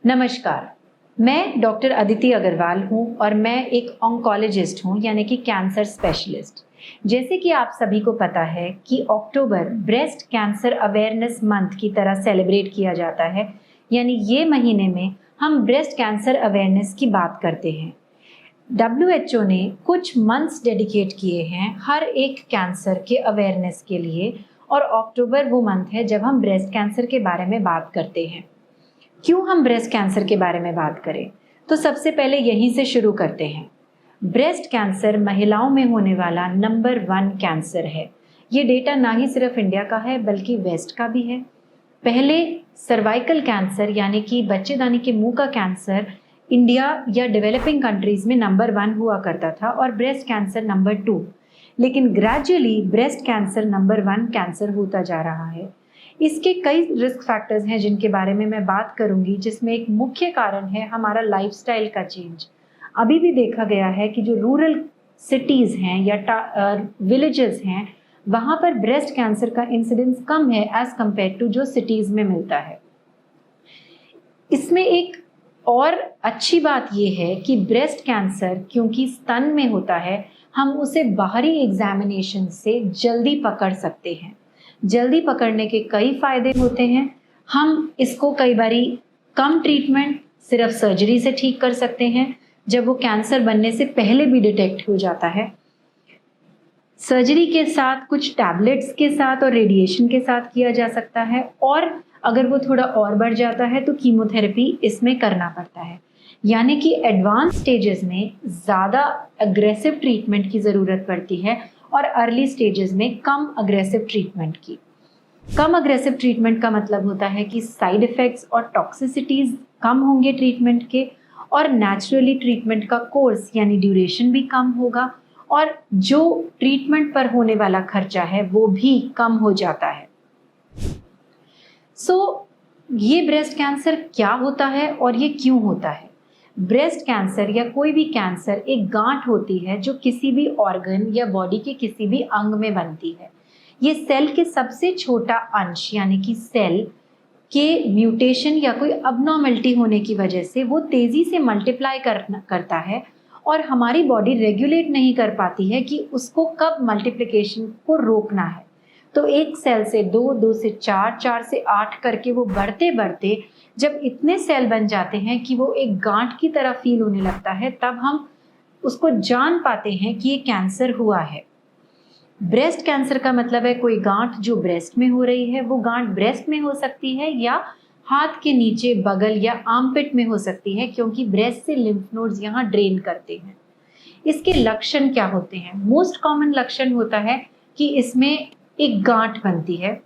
नमस्कार, मैं डॉक्टर अदिति अग्रवाल हूँ और मैं एक ऑन्कोलॉजिस्ट हूँ यानी कि कैंसर स्पेशलिस्ट। जैसे कि आप सभी को पता है कि अक्टूबर ब्रेस्ट कैंसर अवेयरनेस मंथ की तरह सेलिब्रेट किया जाता है, यानी ये महीने में हम ब्रेस्ट कैंसर अवेयरनेस की बात करते हैं। WHO ने कुछ मंथ्स डेडिकेट किए हैं हर एक कैंसर के अवेयरनेस के लिए और अक्टूबर वो मंथ है जब हम ब्रेस्ट कैंसर के बारे में बात करते हैं। क्यों हम ब्रेस्ट कैंसर के बारे में बात करें, तो सबसे पहले यहीं से शुरू करते हैं। ब्रेस्ट कैंसर महिलाओं में होने वाला नंबर 1 कैंसर है। ये डेटा ना ही सिर्फ इंडिया का है बल्कि वेस्ट का भी है। पहले सर्वाइकल कैंसर यानी कि बच्चेदानी के मुंह का कैंसर इंडिया या डेवलपिंग कंट्रीज में नंबर 1 हुआ करता था और ब्रेस्ट कैंसर नंबर 2, लेकिन gradually breast cancer number 1 cancer होता जा रहा है। इसके कई रिस्क फैक्टर्स हैं जिनके बारे में मैं बात करूंगी, जिसमें एक मुख्य कारण है हमारा लाइफस्टाइल का चेंज। अभी भी देखा गया है कि जो रूरल सिटीज़ हैं या विलेजेस हैं, वहाँ पर ब्रेस्ट कैंसर का इंसिडेंस कम है एज कम्पेयर टू जो सिटीज़ में मिलता है। इसमें एक और अच्छी बात यह है कि ब्रेस्ट कैंसर क्योंकि स्तन में होता है, हम उसे बाहरी एग्जामिनेशन से जल्दी पकड़ सकते हैं। जल्दी पकड़ने के कई फायदे होते हैं। हम इसको कई बारी कम ट्रीटमेंट सिर्फ सर्जरी से ठीक कर सकते हैं, जब वो कैंसर बनने से पहले भी डिटेक्ट हो जाता है। सर्जरी के साथ कुछ टैबलेट्स के साथ और रेडिएशन के साथ किया जा सकता है, और अगर वो थोड़ा और बढ़ जाता है तो कीमोथेरेपी इसमें करना पड़ता है। यानी कि एडवांस स्टेजेस में ज़्यादा अग्रेसिव ट्रीटमेंट की ज़रूरत पड़ती है और अर्ली स्टेजेस में कम अग्रेसिव ट्रीटमेंट की। कम अग्रेसिव ट्रीटमेंट का मतलब होता है कि साइड इफ़ेक्ट्स और टॉक्सिसिटीज़ कम होंगे ट्रीटमेंट के, और नेचुरली ट्रीटमेंट का कोर्स यानी ड्यूरेशन भी कम होगा, और जो ट्रीटमेंट पर होने वाला खर्चा है वो भी कम हो जाता है। ये ब्रेस्ट कैंसर क्या होता है और ये क्यों होता है? ब्रेस्ट कैंसर या कोई भी कैंसर एक गांठ होती है जो किसी भी ऑर्गन या बॉडी के किसी भी अंग में बनती है। ये सेल के सबसे छोटा अंश यानी कि सेल के म्यूटेशन या कोई अबनॉर्मलिटी होने की वजह से वो तेजी से मल्टीप्लाई करता है, और हमारी बॉडी रेगुलेट नहीं कर पाती है कि उसको कब मल्टीप्लिकेशन को रोकना है। तो एक सेल से 2, 2 से 4, 4 से 8 करके वो बढ़ते बढ़ते जब इतने सेल बन जाते हैं कि वो एक गांठ की तरह फील होने लगता है, तब हम उसको जान पाते हैं कि ये कैंसर हुआ है। ब्रेस्ट कैंसर का मतलब है कोई गांठ जो ब्रेस्ट में हो रही है। वो गांठ ब्रेस्ट में हो सकती है या हाथ के नीचे, बगल या आर्मपिट में हो सकती है, क्योंकि ब्रेस्ट से लिम्फ नोड्स यहाँ ड्रेन करते हैं। इसके लक्षण क्या होते हैं? मोस्ट कॉमन लक्षण होता है कि इसमें एक गांठ बनती है।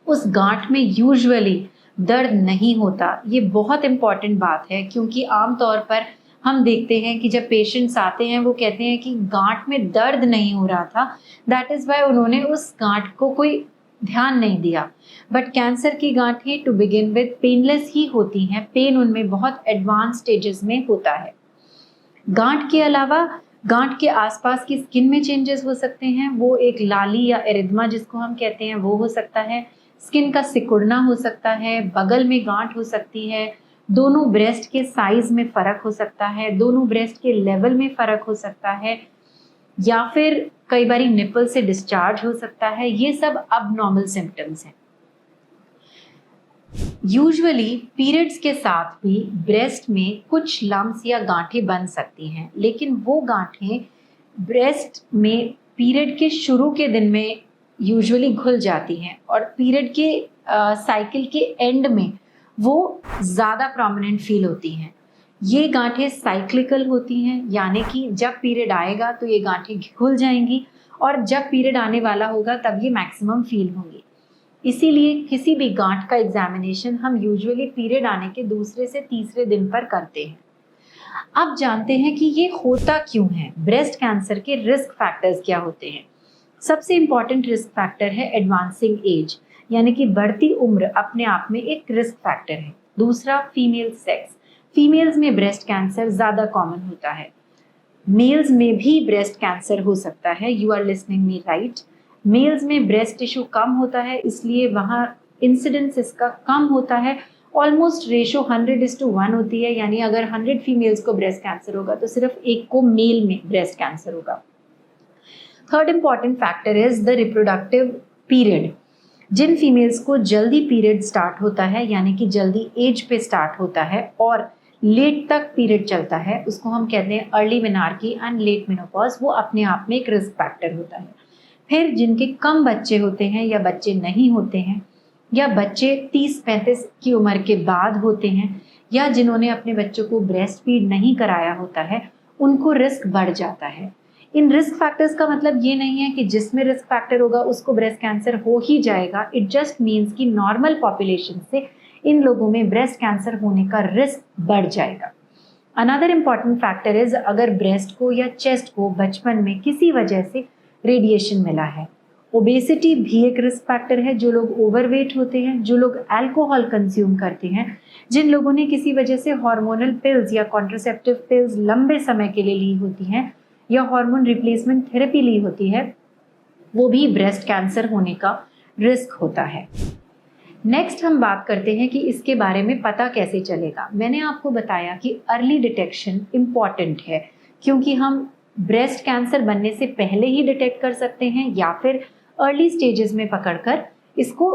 उस गांठ में यूजुअली दर्द नहीं होता। ये बहुत इंपॉर्टेंट बात है, क्योंकि आमतौर पर हम देखते हैं कि जब पेशेंट्स आते हैं वो कहते हैं कि गांठ में दर्द नहीं हो रहा था, दैट इज़ वाई उन्होंने उस गांठ को कोई ध्यान नहीं दिया। बट कैंसर की गांठें टू बिगिन विद पेनलेस ही होती हैं। पेन उनमें बहुत एडवांस स्टेजेस में होता है। गांठ के अलावा गांठ के आसपास की स्किन में चेंजेस हो सकते हैं। वो एक लाली या एरिथमा जिसको हम कहते हैं वो हो सकता है। स्किन का सिकुड़ना हो सकता है। बगल में गांठ हो सकती है। दोनों ब्रेस्ट के साइज में फ़र्क हो सकता है। दोनों ब्रेस्ट के लेवल में फ़र्क हो सकता है, या फिर कई बारी निपल से डिस्चार्ज हो सकता है। ये सब अबनॉर्मल सिम्टम्स हैं। यूजुअली पीरियड्स के साथ भी ब्रेस्ट में कुछ लम्प्स या गांठें बन सकती हैं, लेकिन वो गांठें ब्रेस्ट में पीरियड के शुरू के दिन में यूजुअली घुल जाती हैं, और पीरियड के साइकिल के एंड में वो ज़्यादा प्रोमिनेंट फील होती हैं। ये गांठें साइक्लिकल होती हैं, यानी कि जब पीरियड आएगा तो ये गांठें घुल जाएंगी, और जब पीरियड आने वाला होगा तब ये मैक्सिमम फील होंगी। इसीलिए किसी भी गांठ का एग्जामिनेशन हम यूजुअली पीरियड आने के दूसरे से तीसरे दिन पर करते हैं। अब जानते हैं कि ये होता क्यों है। ब्रेस्ट कैंसर के रिस्क फैक्टर्स क्या होते हैं? सबसे इम्पॉर्टेंट रिस्क फैक्टर है एडवांसिंग एज, यानी कि बढ़ती उम्र अपने आप में एक रिस्क फैक्टर है। दूसरा, फीमेल सेक्स। फीमेल्स में ब्रेस्ट कैंसर ज़्यादा कॉमन होता है। मेल्स में भी ब्रेस्ट कैंसर हो सकता है। You are listening me right. Males में ब्रेस्ट टिश्यू कम होता है, इसलिए वहाँ इंसिडेंस इसका कम होता है, ऑलमोस्ट रेशो 100:1 होती है, यानी अगर 100 फीमेल्स को ब्रेस्ट कैंसर होगा तो सिर्फ एक को मेल में ब्रेस्ट कैंसर होगा। Third important factor is the reproductive period. जिन फीमेल्स को जल्दी पीरियड स्टार्ट होता है, यानी कि जल्दी एज पे स्टार्ट होता है और लेट तक पीरियड चलता है, उसको हम कहते हैं early menarche and let menopause. वो अपने आप में एक रिस्क फैक्टर होता है। फिर जिनके कम बच्चे होते हैं या बच्चे नहीं होते हैं, या बच्चे 30-35 की उम्र के बाद होते हैं, या जिन्होंने अपने बच्चों को ब्रेस्ट फीड नहीं कराया होता है, उनको रिस्क बढ़ जाता है। इन रिस्क फैक्टर्स का मतलब ये नहीं है कि जिसमें रिस्क फैक्टर होगा उसको ब्रेस्ट कैंसर हो ही जाएगा। इट जस्ट मीन्स कि नॉर्मल पॉपुलेशन से इन लोगों में ब्रेस्ट कैंसर होने का रिस्क बढ़ जाएगा। अनदर इम्पॉर्टेंट फैक्टर इज, अगर ब्रेस्ट को या चेस्ट को बचपन में किसी वजह से रेडिएशन मिला है। ओबेसिटी भी एक रिस्क फैक्टर है। जो लोग ओवरवेट होते हैं, जो लोग अल्कोहल कंज्यूम करते हैं, जिन लोगों ने किसी वजह से हार्मोनल पिल्स या कॉन्ट्रासेप्टिव पिल्स लंबे समय के लिए ली होती हैं या हार्मोन रिप्लेसमेंट थेरेपी ली होती है, वो भी ब्रेस्ट कैंसर होने का रिस्क होता है। नेक्स्ट हम बात करते हैं कि इसके बारे में पता कैसे चलेगा। मैंने आपको बताया कि अर्ली डिटेक्शन इम्पॉर्टेंट है, क्योंकि हम ब्रेस्ट कैंसर बनने से पहले ही डिटेक्ट कर सकते हैं या फिर अर्ली स्टेजेस में पकड़कर इसको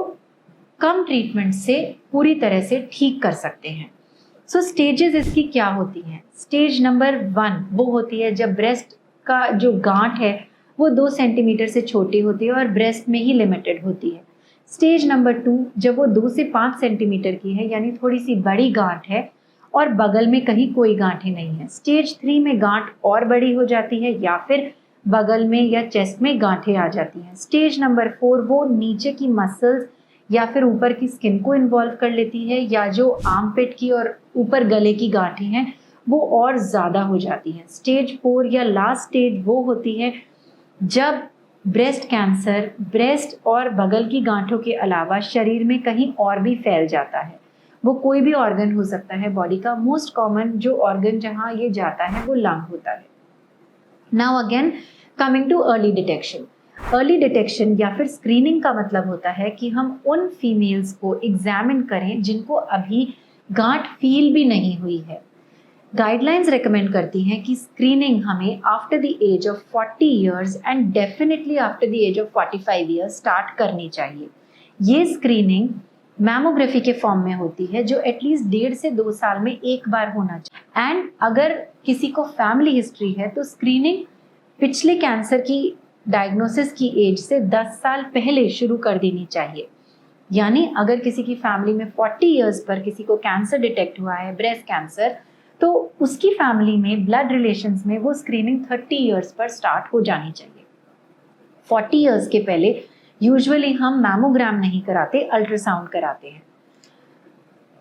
कम ट्रीटमेंट से पूरी तरह से ठीक कर सकते हैं। सो स्टेजेस इसकी क्या होती हैं? स्टेज नंबर 1 वो होती है जब ब्रेस्ट का जो गांठ है वो 2 सेंटीमीटर से छोटी होती है और ब्रेस्ट में ही लिमिटेड होती है। स्टेज नंबर 2 जब वो 2 से 5 सेंटीमीटर की है, यानी थोड़ी सी बड़ी गांठ है और बगल में कहीं कोई गांठें नहीं है। स्टेज 3 में गांठ और बड़ी हो जाती है या फिर बगल में या चेस्ट में गांठें आ जाती हैं। स्टेज नंबर 4 वो नीचे की मसल्स या फिर ऊपर की स्किन को इन्वॉल्व कर लेती है, या जो आर्मपिट की और ऊपर गले की गांठें हैं वो और ज़्यादा हो जाती हैं। स्टेज 4 या लास्ट स्टेज वो होती है जब ब्रेस्ट कैंसर ब्रेस्ट और बगल की गांठों के अलावा शरीर में कहीं और भी फैल जाता है। वो कोई भी ऑर्गन हो सकता है बॉडी का। मोस्ट कॉमन जो ऑर्गन जहां ये जाता है वो लंग होता है। Now again coming too early detection. Early detection या फिर स्क्रीनिंग का मतलब होता है कि हम उन फीमेल्स को एग्जामिन करें जिनको अभी गांठ फील भी नहीं हुई है। गाइडलाइंस रेकमेंड करती हैं कि स्क्रीनिंग हमें after the age of 40 years and definitely after the age of 45 years start करनी चाहिए। ये स्क्रीनिंग मैमोग्राफी के फॉर्म में होती है, जो एटलीस्ट 1.5 से 2 साल में एक बार होना चाहिए। एंड अगर किसी को फैमिली हिस्ट्री है तो स्क्रीनिंग पिछले कैंसर की डायग्नोसिस की एज से 10 साल पहले शुरू कर देनी चाहिए। यानी अगर किसी की फैमिली में 40 इयर्स पर किसी को कैंसर डिटेक्ट हुआ है, ब्रेस्ट कैंसर, तो उसकी फैमिली में ब्लड रिलेशंस में वो स्क्रीनिंग 30 इयर्स पर स्टार्ट हो जानी चाहिए। 40 इयर्स के पहले यूजुअली हम मैमोग्राम नहीं कराते, अल्ट्रासाउंड कराते हैं।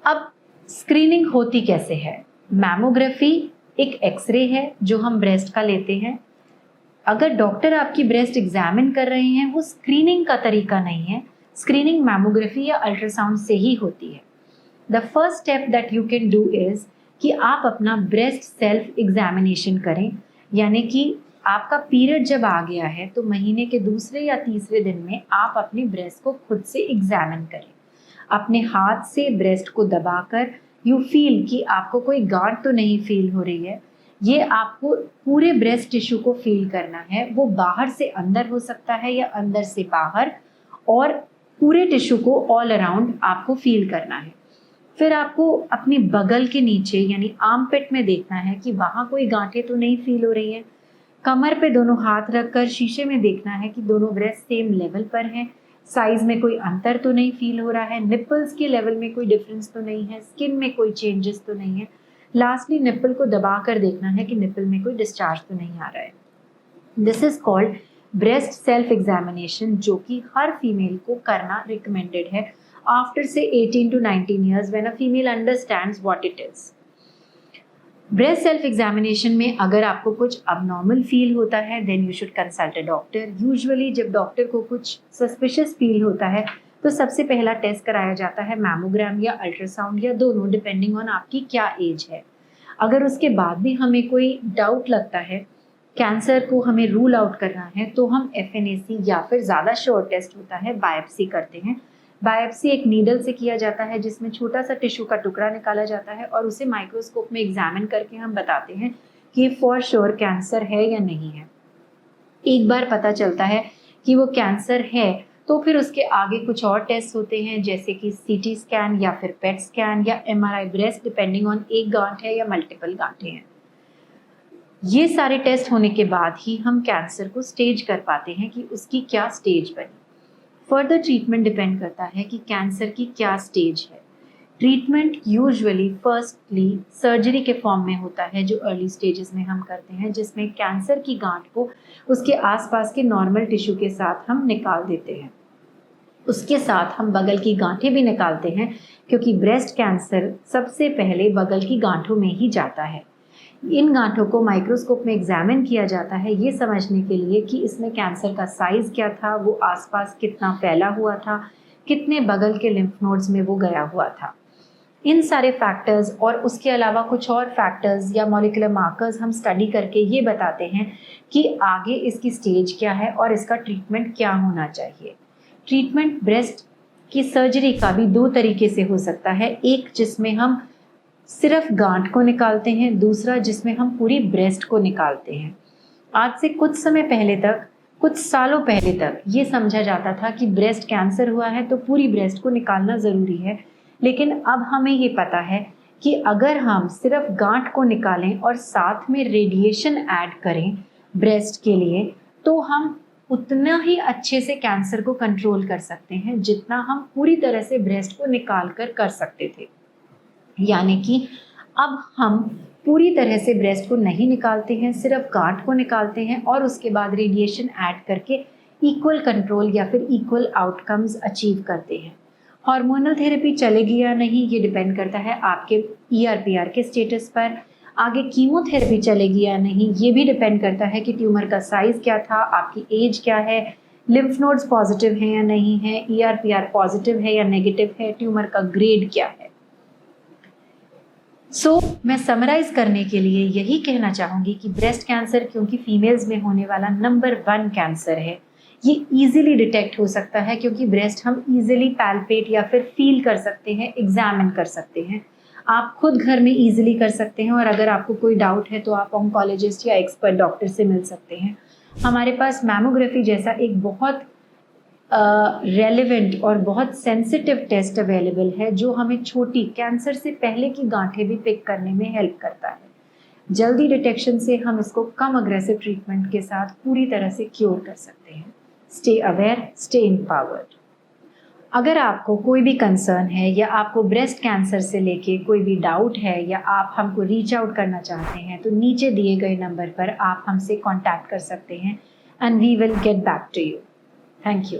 अब स्क्रीनिंग होती कैसे है? मैमोग्राफी एक एक्सरे है जो हम ब्रेस्ट का लेते हैं। अगर डॉक्टर आपकी ब्रेस्ट एग्जामिन कर रहे हैं, वो स्क्रीनिंग का तरीका नहीं है। स्क्रीनिंग मैमोग्राफी या अल्ट्रासाउंड से ही होती है। The first step that you can do is कि आप अपना ब्रेस्ट सेल्फ एग्जामिनेशन करें, यानी कि आपका पीरियड जब आ गया है तो महीने के दूसरे या तीसरे दिन में आप अपने ब्रेस्ट को खुद से एग्जामिन करें। अपने हाथ से ब्रेस्ट को दबाकर यू फील कि आपको कोई गांठ तो नहीं फील हो रही है। ये आपको पूरे ब्रेस्ट टिश्यू को फील करना है। वो बाहर से अंदर हो सकता है या अंदर से बाहर, और पूरे टिश्यू को ऑल अराउंड आपको फील करना है। फिर आपको अपनी बगल के नीचे यानी आर्मपिट में देखना है कि वहाँ कोई गांठें तो नहीं फील हो रही है। कमर पे दोनों हाथ रखकर शीशे में देखना है कि दोनों ब्रेस्ट सेम लेवल पर हैं, साइज में कोई अंतर तो नहीं फील हो रहा है, निपल्स के लेवल में कोई डिफरेंस तो नहीं है, स्किन में कोई चेंजेस तो नहीं है। लास्टली निपल को दबा कर देखना है कि निपल में कोई डिस्चार्ज तो नहीं आ रहा है। This is called breast self examination, जो कि हर फीमेल को करना रिकमेंडेड है आफ्टर से 18 to 19 years when a female understands what it is. Breast self examination में अगर आपको कुछ अबनॉर्मल फील होता है then you should consult a doctor. Usually जब डॉक्टर को कुछ सस्पिशियस फील होता है तो सबसे पहला टेस्ट कराया जाता है मैमोग्राम या अल्ट्रासाउंड या दोनों, डिपेंडिंग ऑन आपकी क्या एज है। अगर उसके बाद भी हमें कोई डाउट लगता है, कैंसर को हमें रूल आउट करना है, तो हम FNAC या फिर ज़्यादा श्योर टेस्ट होता है बायोप्सी करते हैं, बायोप्सी एक नीडल से किया जाता है जिसमें छोटा सा टिश्यू का टुकड़ा निकाला जाता है और उसे माइक्रोस्कोप में एग्जामिन करके हम बताते हैं कि फॉर श्योर कैंसर है या नहीं है। एक बार पता चलता है कि वो कैंसर है तो फिर उसके आगे कुछ और टेस्ट होते हैं, जैसे कि सीटी स्कैन या फिर पेट स्कैन या एमआरआई ब्रेस्ट, डिपेंडिंग ऑन एक गांठ है या मल्टीपल गांठें हैं। ये सारे टेस्ट होने के बाद ही हम कैंसर को स्टेज कर पाते हैं कि उसकी क्या स्टेज बनी। फर्दर ट्रीटमेंट डिपेंड करता है कि कैंसर की क्या स्टेज है। ट्रीटमेंट यूजुअली फर्स्टली सर्जरी के फॉर्म में होता है जो अर्ली स्टेजेस में हम करते हैं, जिसमें कैंसर की गांठ को उसके आसपास के नॉर्मल टिश्यू के साथ हम निकाल देते हैं। उसके साथ हम बगल की गांठें भी निकालते हैं, क्योंकि ब्रेस्ट कैंसर सबसे पहले बगल की गांठों में ही जाता है। इन गांठों को माइक्रोस्कोप में एग्जामिन किया जाता है ये समझने के लिए कि इसमें कैंसर का साइज क्या था, वो आसपास कितना फैला हुआ था, कितने बगल के लिम्फ नोड्स में वो गया हुआ था। इन सारे फैक्टर्स और उसके अलावा कुछ और फैक्टर्स या मॉलिक्यूलर मार्कर्स हम स्टडी करके ये बताते हैं कि आगे इसकी स्टेज क्या है और इसका ट्रीटमेंट क्या होना चाहिए। ट्रीटमेंट ब्रेस्ट की सर्जरी का भी दो तरीके से हो सकता है, एक जिसमें हम सिर्फ गांठ को निकालते हैं, दूसरा जिसमें हम पूरी ब्रेस्ट को निकालते हैं। आज से कुछ समय पहले तक, कुछ सालों पहले तक ये समझा जाता था कि ब्रेस्ट कैंसर हुआ है तो पूरी ब्रेस्ट को निकालना ज़रूरी है, लेकिन अब हमें ये पता है कि अगर हम सिर्फ गांठ को निकालें और साथ में रेडिएशन ऐड करें ब्रेस्ट के लिए, तो हम उतना ही अच्छे से कैंसर को कंट्रोल कर सकते हैं जितना हम पूरी तरह से ब्रेस्ट को निकाल कर सकते थे। यानी कि अब हम पूरी तरह से ब्रेस्ट को नहीं निकालते हैं, सिर्फ गांठ को निकालते हैं और उसके बाद रेडिएशन ऐड करके इक्वल कंट्रोल या फिर इक्वल आउटकम्स अचीव करते हैं। हार्मोनल थेरेपी चलेगी या नहीं ये डिपेंड करता है आपके ERPR के स्टेटस पर। आगे कीमोथेरेपी चलेगी या नहीं ये भी डिपेंड करता है कि ट्यूमर का साइज क्या था, आपकी एज क्या है, लिम्फ नोड्स पॉजिटिव हैं या नहीं है, ERPR पॉजिटिव है या नेगेटिव है, ट्यूमर का ग्रेड क्या है। मैं समराइज करने के लिए यही कहना चाहूँगी कि ब्रेस्ट कैंसर क्योंकि फीमेल्स में होने वाला नंबर 1 कैंसर है, ये इजीली डिटेक्ट हो सकता है क्योंकि ब्रेस्ट हम इजीली पैल्पेट या फिर फील कर सकते हैं, एग्जामिन कर सकते हैं। आप खुद घर में इजीली कर सकते हैं और अगर आपको कोई डाउट है तो आप ऑन्कोलॉजिस्ट या एक्सपर्ट डॉक्टर से मिल सकते हैं। हमारे पास मैमोग्राफी जैसा एक बहुत रेलेवेंट और बहुत सेंसिटिव टेस्ट अवेलेबल है जो हमें छोटी कैंसर से पहले की गांठें भी पिक करने में हेल्प करता है। जल्दी डिटेक्शन से हम इसको कम अग्रेसिव ट्रीटमेंट के साथ पूरी तरह से क्योर कर सकते हैं। Stay aware, stay empowered. अगर आपको कोई भी कंसर्न है या आपको ब्रेस्ट कैंसर से लेके कोई भी डाउट है या आप हमको रीच आउट करना चाहते हैं तो नीचे दिए गए नंबर पर आप हमसे कांटेक्ट कर सकते हैं and we will get back to you. Thank you.